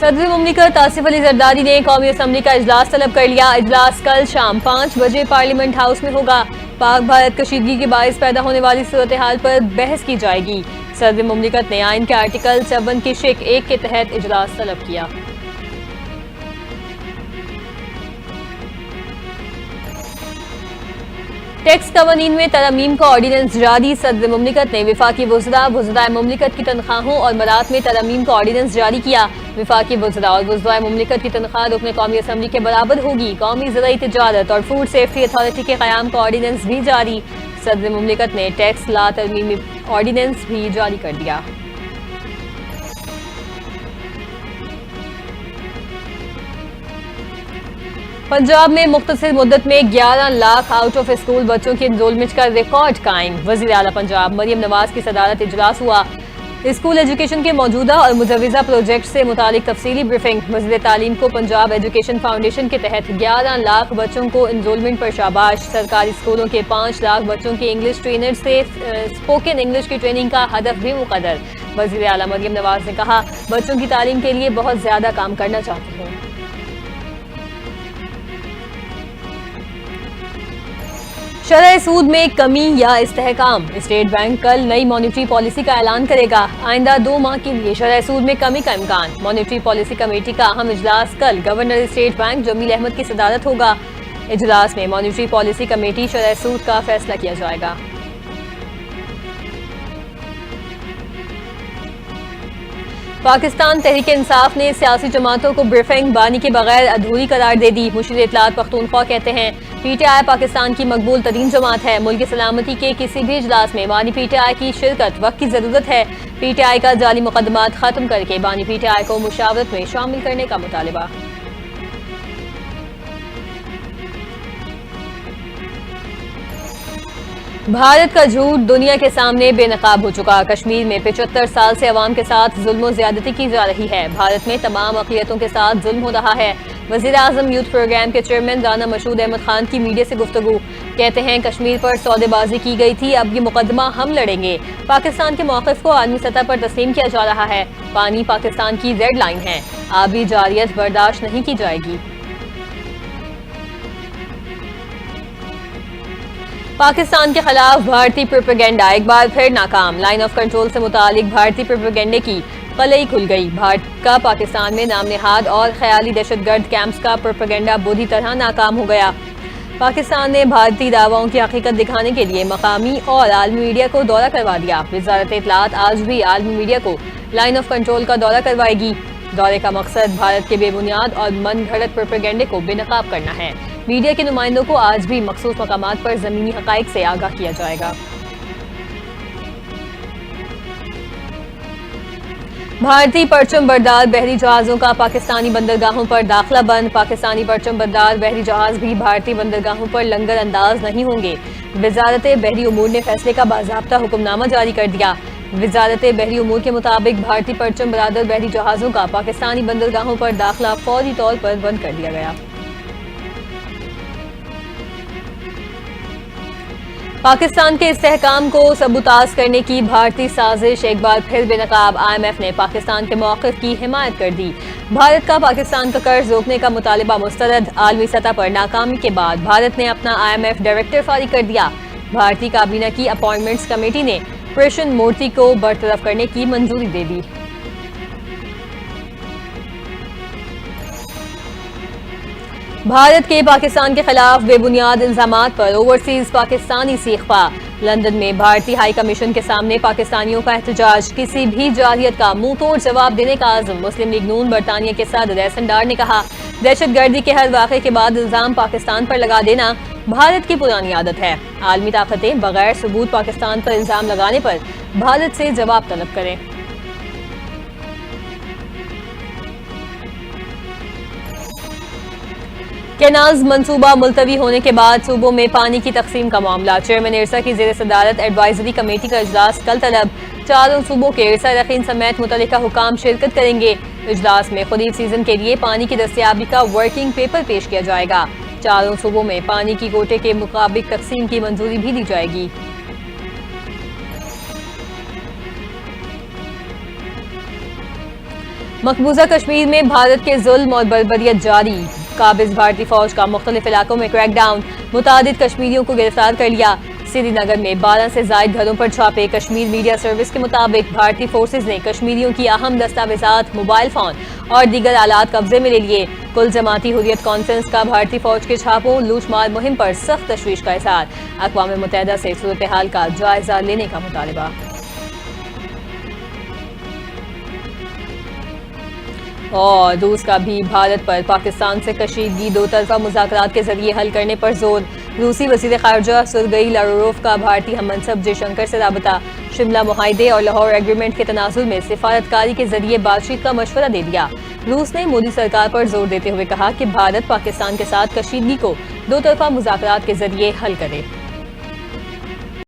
صدر مملکت آصف علی زرداری نے قومی اسمبلی کا اجلاس طلب کر لیا۔ اجلاس کل شام 5 بجے پارلیمنٹ ہاؤس میں ہوگا۔ پاک بھارت کشیدگی کے باعث پیدا ہونے والی صورتحال پر بحث کی جائے گی۔ صدر مملکت نے آئین کے آرٹیکل 54 کی شق 1 کے تحت اجلاس طلب کیا۔ ٹیکس قوانین میں ترامیم کا آرڈیننس جاری۔ صدر مملکت نے وفاقی وزراء مملکت کی تنخواہوں اور مرات میں ترامیم کا آرڈیننس جاری کیا۔ وفاقی وزراء اور وزراء مملکت کی تنخواہ رکن قومی اسمبلی کے برابر ہوگی۔ قومی زرعی تجارت اور فوڈ سیفٹی اتھارٹی کے قیام کا آرڈیننس بھی جاری۔ صدر مملکت نے ٹیکس لا ترمیمی آرڈیننس بھی جاری کر دیا۔ پنجاب میں مختصر مدت میں 11 لاکھ آؤٹ آف اسکول بچوں کی انرولمنٹ کا ریکارڈ قائم۔ وزیر اعلیٰ پنجاب مریم نواز کی صدارت اجلاس ہوا۔ اسکول ایجوکیشن کے موجودہ اور مجوزہ پروجیکٹ سے متعلق تفصیلی بریفنگ۔ وزیر تعلیم کو پنجاب ایجوکیشن فاؤنڈیشن کے تحت 11 لاکھ بچوں کو انرولمنٹ پر شاباش۔ سرکاری اسکولوں کے 5 لاکھ بچوں کی انگلش ٹرینر سے اسپوکن انگلش کی ٹریننگ کا ہدف بھی مقرر۔ وزیر اعلیٰ مریم نواز نے کہا، بچوں کی تعلیم کے لیے بہت زیادہ کام کرنا چاہتی ہوں۔ شرح سود میں کمی یا استحکام۔ اسٹیٹ بینک کل نئی مانیٹری پالیسی کا اعلان کرے گا۔ آئندہ 2 ماہ کے لیے شرح سود میں کمی کا امکان۔ مانیٹری پالیسی کمیٹی کا اہم اجلاس کل گورنر اسٹیٹ بینک جمیل احمد کی صدارت ہوگا۔ اجلاس میں مانیٹری پالیسی کمیٹی شرح سود کا فیصلہ کیا جائے گا۔ پاکستان تحریک انصاف نے سیاسی جماعتوں کو بریفنگ بانی کے بغیر ادھوری قرار دے دی۔ مشیر اطلاعات پختونخوا کہتے ہیں، پی ٹی آئی پاکستان کی مقبول ترین جماعت ہے۔ ملک کی سلامتی کے کسی بھی اجلاس میں بانی پی ٹی آئی کی شرکت وقت کی ضرورت ہے۔ پی ٹی آئی کا جعلی مقدمات ختم کر کے بانی پی ٹی آئی کو مشاورت میں شامل کرنے کا مطالبہ۔ بھارت کا جھوٹ دنیا کے سامنے بے نقاب ہو چکا۔ کشمیر میں 75 سال سے عوام کے ساتھ ظلم و زیادتی کی جا رہی ہے۔ بھارت میں تمام اقلیتوں کے ساتھ ظلم ہو رہا ہے۔ وزیر اعظم یوتھ پروگرام کے چیئرمین رانا مشہود احمد خان کی میڈیا سے گفتگو۔ کہتے ہیں، کشمیر پر سودے بازی کی گئی تھی، اب یہ مقدمہ ہم لڑیں گے۔ پاکستان کے موقف کو عالمی سطح پر تسلیم کیا جا رہا ہے۔ پانی پاکستان کی ریڈ لائن ہے، آبی جارحیت برداشت نہیں کی جائے گی۔ پاکستان کے خلاف بھارتی پروپیگنڈا ایک بار پھر ناکام۔ لائن آف کنٹرول سے متعلق بھارتی پروپیگنڈے کی قلعی کھل گئی۔ بھارت کا پاکستان میں نام نہاد اور خیالی دہشت گرد کیمپس کا پروپیگنڈا بری طرح ناکام ہو گیا۔ پاکستان نے بھارتی دعووں کی حقیقت دکھانے کے لیے مقامی اور عالمی میڈیا کو دورہ کروا دیا۔ وزارت اطلاعات آج بھی عالمی میڈیا کو لائن آف کنٹرول کا دورہ کروائے گی۔ دورے کا مقصد بھارت کے بے بنیاد اور من گھڑت پروپیگنڈے کو بے نقاب کرنا ہے۔ میڈیا کے نمائندوں کو آج بھی مخصوص مقامات پر زمینی حقائق سے آگاہ کیا جائے گا۔ بھارتی پرچم بردار بحری جہازوں کا پاکستانی بندرگاہوں پر داخلہ بند۔ پاکستانی پرچم بردار بحری جہاز بھی بھارتی بندرگاہوں پر لنگر انداز نہیں ہوں گے۔ وزارت بحری امور نے فیصلے کا باضابطہ حکم نامہ جاری کر دیا۔ وزارت بحری امور کے مطابق بھارتی پرچم بردار بحری جہازوں کا پاکستانی بندرگاہوں پر داخلہ فوری طور پر بند کر دیا گیا۔ پاکستان کے استحکام کو سبوتاژ کرنے کی بھارتی سازش ایک بار پھر بے نقاب۔ آئی ایم ایف نے پاکستان کے موقف کی حمایت کر دی۔ بھارت کا پاکستان کا قرض روکنے کا مطالبہ مسترد۔ عالمی سطح پر ناکامی کے بعد بھارت نے اپنا آئی ایم ایف ڈائریکٹر فارغ کر دیا۔ بھارتی کابینہ کی اپائنٹمنٹس کمیٹی نے کرشن مورتی کو برطرف کرنے کی منظوری دے دی۔ بھارت کے پاکستان کے خلاف بے بنیاد الزامات پر اوورسیز پاکستانی سیخپا۔ لندن میں بھارتی ہائی کمیشن کے سامنے پاکستانیوں کا احتجاج۔ کسی بھی جارحیت کا منہ توڑ جواب دینے کا عزم۔ مسلم لیگ نون برطانیہ کے صدر احسن ڈار نے کہا، دہشت گردی کے ہر واقعے کے بعد الزام پاکستان پر لگا دینا بھارت کی پرانی عادت ہے۔ عالمی طاقتیں بغیر ثبوت پاکستان پر الزام لگانے پر بھارت سے جواب طلب کریں۔ کینالز منصوبہ ملتوی ہونے کے بعد صوبوں میں پانی کی تقسیم کا معاملہ۔ چیئرمین ارسا کی زیر صدارت ایڈوائزری کمیٹی کا اجلاس کل طلب۔ چاروں صوبوں کے ارسا رخین سمیت متعلقہ حکام شرکت کریں گے۔ اجلاس میں خریف سیزن کے لیے پانی کی دستیابی کا ورکنگ پیپر پیش کیا جائے گا۔ چاروں صوبوں میں پانی کی کوٹے کے مطابق تقسیم کی منظوری بھی دی جائے گی۔ مقبوضہ کشمیر میں بھارت کے ظلم اور بربریت جاری، قابض بھارتی فوج کا مختلف علاقوں میں کریک ڈاؤن، متعدد کشمیریوں کو گرفتار کر لیا۔ سری نگر میں 12 سے زائد گھروں پر چھاپے۔ کشمیر میڈیا سروس کے مطابق بھارتی فورسز نے کشمیریوں کی اہم دستاویزات، موبائل فون اور دیگر آلات قبضے میں لے لیے۔ کل جماعتی حریت کانفرنس کا بھارتی فوج کے چھاپوں، لوٹ مار مہم پر سخت تشویش کا اظہار، اقوام متحدہ سے صورتحال کا جائزہ لینے کا مطالبہ۔ اور روس کا بھی بھارت پر پاکستان سے کشیدگی دو طرفہ مذاکرات کے ذریعے حل کرنے پر زور۔ روسی وزیر خارجہ سرگئی لاروروف کا بھارتی ہم منصب جے شنکر سے رابطہ، شملہ معاہدے اور لاہور ایگریمنٹ کے تناظر میں سفارتکاری کے ذریعے بات چیت کا مشورہ دے دیا۔ روس نے مودی سرکار پر زور دیتے ہوئے کہا کہ بھارت پاکستان کے ساتھ کشیدگی کو دو طرفہ مذاکرات کے ذریعے حل کرے۔